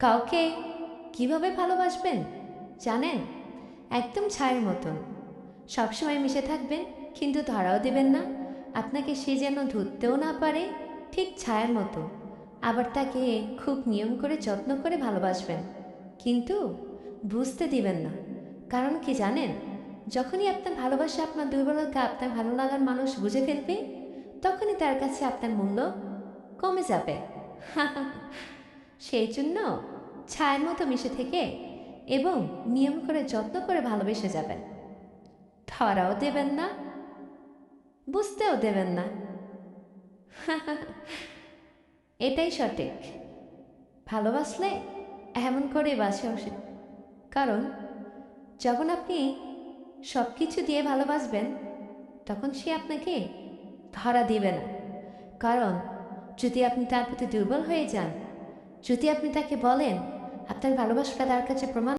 কাউকে কিভাবে ভালোবাসবেন জানেন? একদম ছায়ের মতন। সবসময় মিশে থাকবেন, কিন্তু ধরাও দেবেন না। আপনাকে সে যেন ধরতেও না পারে, ঠিক ছায়ার মতো। আবার তাকে খুব নিয়ম করে যত্ন করে ভালোবাসবেন, কিন্তু বুঝতে দিবেন না। কারণ কি জানেন? যখনই আপনার ভালোবাসা আপনার দুর্বলতা আপনার ভালো লাগার মানুষ বুঝে ফেলবে, তখনই তার কাছে আপনার মূল্য কমে যাবে। সেই জন্য ছায়ের মতো মিশে থেকে এবং নিয়ম করে যত্ন করে ভালোবেসে যাবেন। ধরাও দেবেন না, বুঝতেও দেবেন না। এটাই সঠিক। ভালোবাসলে এমন করে বাসা উচিত। কারণ যখন আপনি সব কিছু দিয়ে ভালোবাসবেন, তখন সে আপনাকে ধরা দিবে না। কারণ যদি আপনি তার প্রতি দুর্বল হয়ে যান, যদি আপনি তাকে বলেন আপনার ভালোবাসাটা তার কাছে প্রমাণ